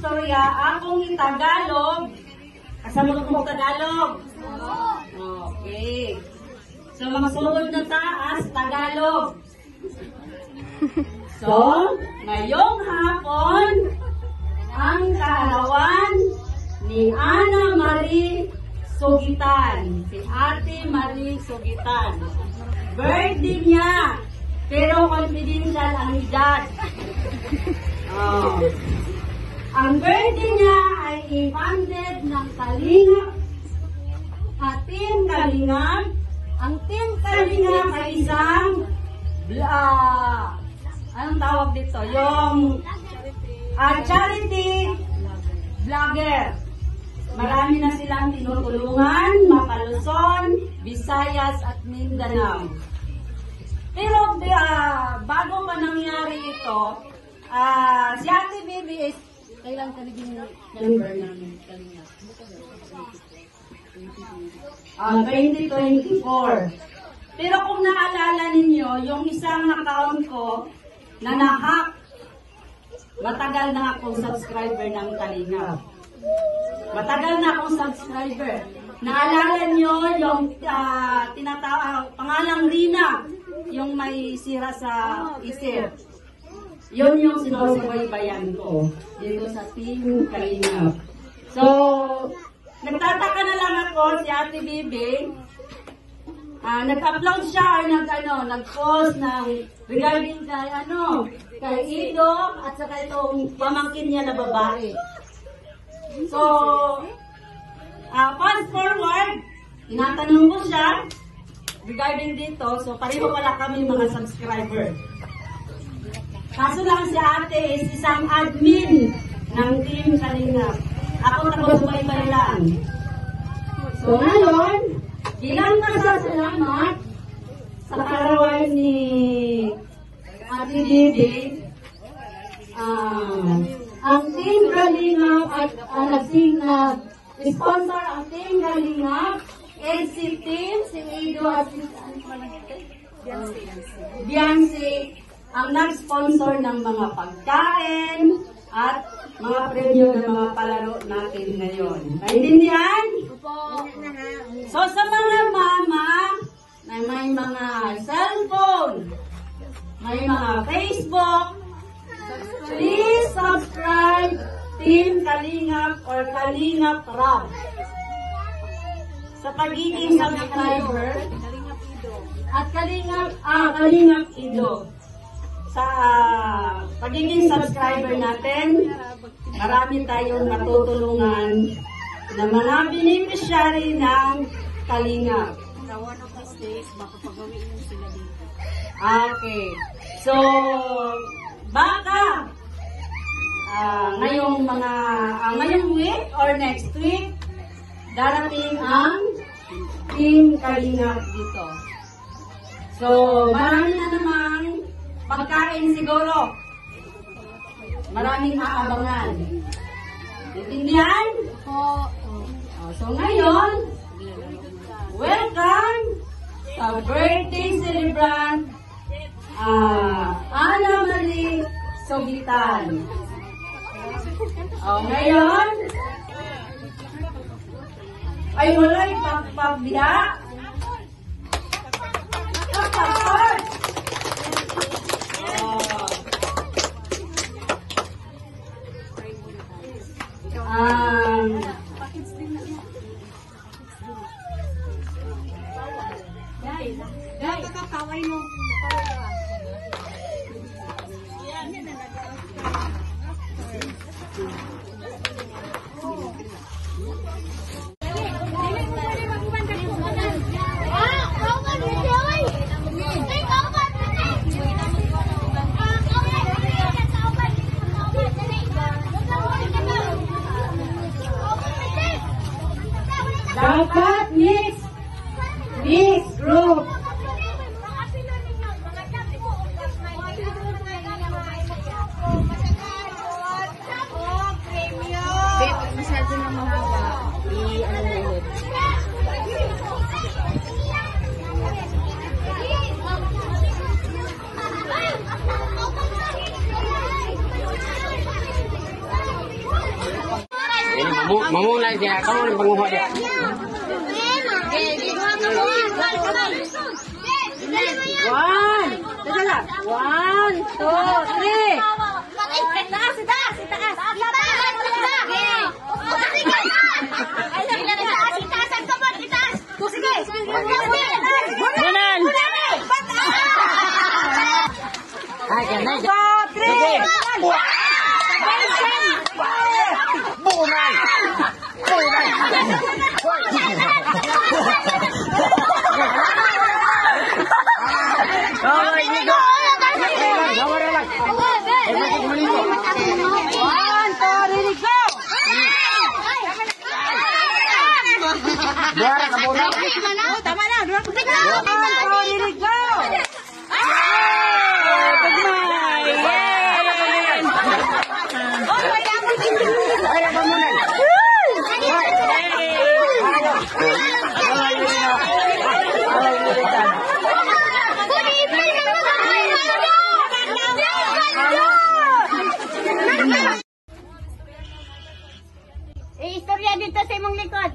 istorya akong Tagalog. Kasama ko Tagalog. Okay. So, magsulod na taas, Tagalog. So, ngayong hapon, ang kaarawan ni Ana Marie Sugitan. Si Ate Marie Sugitan. Birthday niya, pero confidential ang edad. Ang birthday niya ay i-funded ng Kalingap. Team Kalingap. Ang Team Kalingap ay isang anong tawag dito? Yung charity vlogger. Marami na silang tinutulungan, Mapaluzon, Visayas at Mindanao. Pero bago pa nangyari ito, si Ate Bibi is kailan ka naging member namin? 2024. Pero kung naalala ninyo, yung isang account ko na na-hack, matagal na akong subscriber ng Kalingap. Matagal na akong subscriber. Naalala nyo yung pangalang Rina, yung may sira sa isip. Yun yung sinusubaybayan ko dito sa Team Kalingap. So, nagtataka na lang ako si Ate Bibi. Nag-upload siya or nag-post ng regarding kay Ido at saka itong pamangkin niya na babae. So, fast forward, tinatanong ko siya regarding dito. So, pareho pala kami mga subscriber. Kaso lang si ate is isang admin ng Team Kalingap. Ako nagsubaybay lang. So, ngayon, bilang pasasalamat sa karawan ni Ate Bibi, ang Team Kalingap at nag-sponsor ang Team Kalingap, si Ido at Biancy, ang nag-sponsor ng mga pagkain at mga premyo ng mga palaro natin ngayon. Maintindihan? So sa mga mama na may mga cellphone, may mga Facebook, please subscribe Team Kalingap or Kalingap Rab. Sa pagiging subscriber at Kalingap Ido. Sa pagiging subscriber natin, marami tayong matutulungan na mga beneficiary ng Kalingap. Sa one of these days, baka pagawin mo sila dito. Okay. So, baka ngayong week or next week, darating ang Team Kalingap dito. So, marami na namang pagkain siguro. Maraming aabangan. Intindihan? So ngayon, welcome sa birthday celebrant Ana Marie Sugitan. Ngayon, ay walay pagpagbiya. Pagpagpag! Guys, kakaway mo. Dapat mix group. Masyado na mahaba. I-ano na ulit. dia. Kamu yang penguha dia. One. Teka. 1, 2, 3. Itaas, itaas, itaas. Bunan. Ay, ganun. 2, 3. Bunan. Bunan. Oh, ini go. Gawar lang. Maligo. 1, 2, ready, go. Buara ka bunan. Tama na. 1, 2, ready, go. Ay, pamunan. Istorya dito sa imong likod.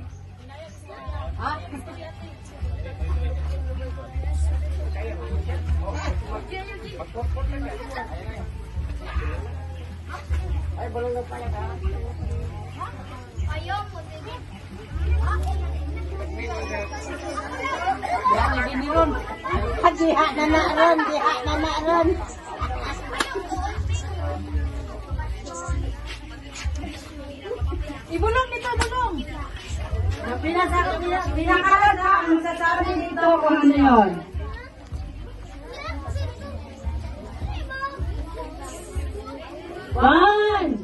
Diha na na ron, diha na na ron. Ibulong nito, bulong. Pinakalat ha, ang sasabi dito kung ano yun. One.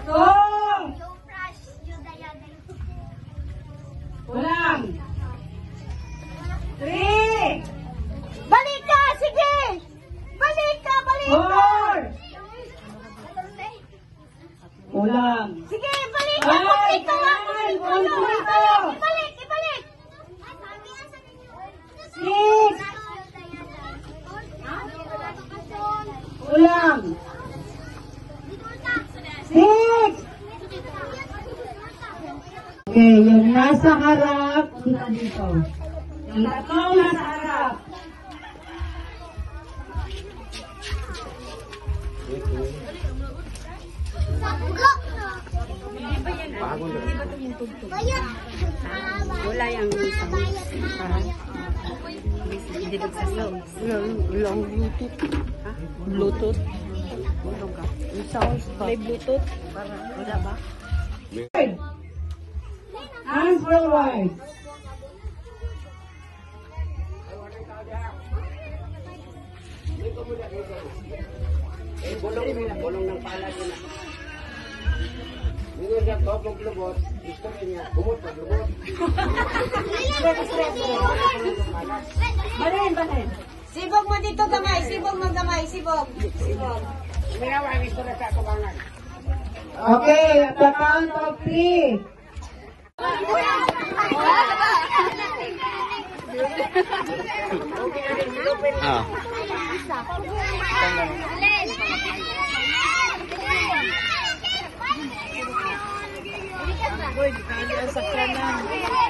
2. Walang. 3. Balik ka, sige! Balik ka, balik ka! 4. Walang. Sige, balik ka! Balik ka nga! Ibalik, ibalik! 6. Walang. 6. Okay, yung nasa harap, dito dito. Yung tatlong nasa harap. Wala yung hindi nagsasawag. Long Bluetooth. Ha? Bluetooth? Ulong ka. May Bluetooth? Wala ba? Hands forward. Bulong ng pala na. Hindi siya topong lubot. Gusto niya. Bumot na lubot. Balhin, balhin. Sibog mo dito gamay, sibog mo gamay, sibog. Sibog. Minawa, gusto na sa kubangan. Okay, at the count of 3. Ah.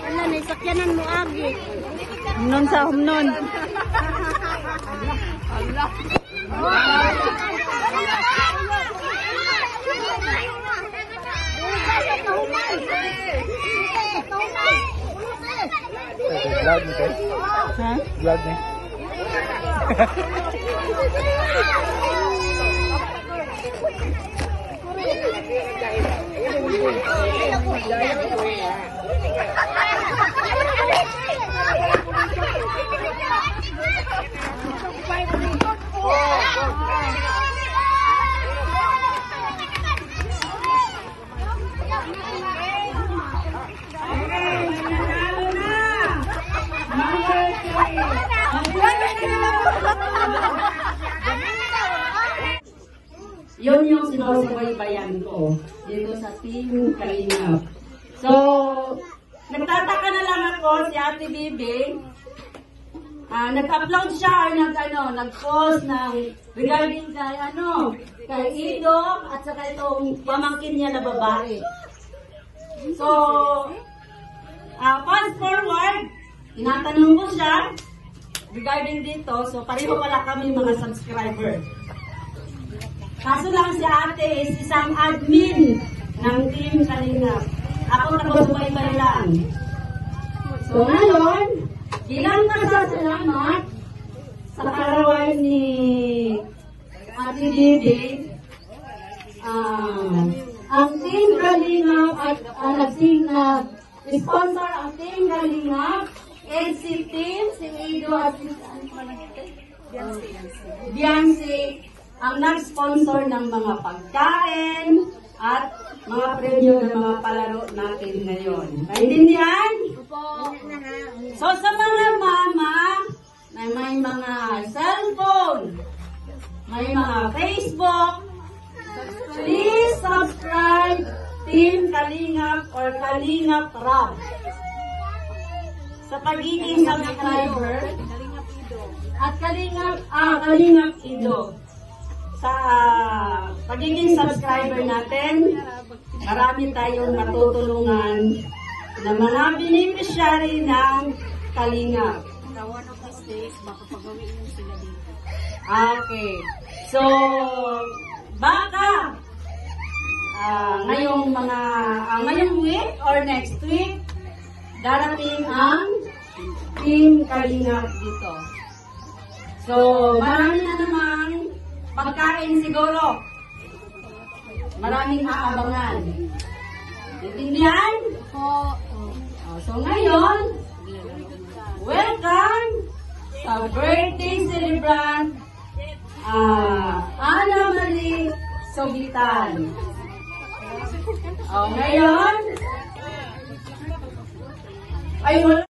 Ano, may sakyanan mo agi. Humnon sa humnon. Vlog ni kayo? Ha? Vlog ni. Yun yung sinusubaybayan ko dito sa Team Kalingap. So, nagtataka na lang ako si Ate Bibi. nag-upload siya or nag-post ng regarding kay Ido at saka itong pamangkin niya na babae. So, fast forward, tinatanong ko siya regarding dito. So, pareho pala kami mga subscriber. Kaso lang si ate is isang admin ng Team Kalingap. Ako taga-subaybay lang. So, ngayon, bilang pasasalamat sa karawan ni Ate Didi, ang Team Kalingap at nag-sponsor ang Team Kalingap, si Ido at si Biancy, ang nag-sponsor ng mga pagkain at mga premyo ng mga palaro natin ngayon. Naintindihan? So sa mga mama na may mga cellphone, may mga Facebook, please subscribe Team Kalingap or Kalingap Rab. Sa pagiging subscriber at Kalingap Ido. Sa pagiging subscriber natin, marami tayong matutulungan na mga beneficiary ng Kalingap. One of these days, baka pagawiin mo sila dito. Okay. So, baka ngayong week or next week, darating ang Team Kalingap dito. So, marami na namang pagkain siguro. Maraming aabangan. Intindihan? So, ngayon, welcome sa birthday celebrant Ana Marie Sogitan. Ngayon, ay wala.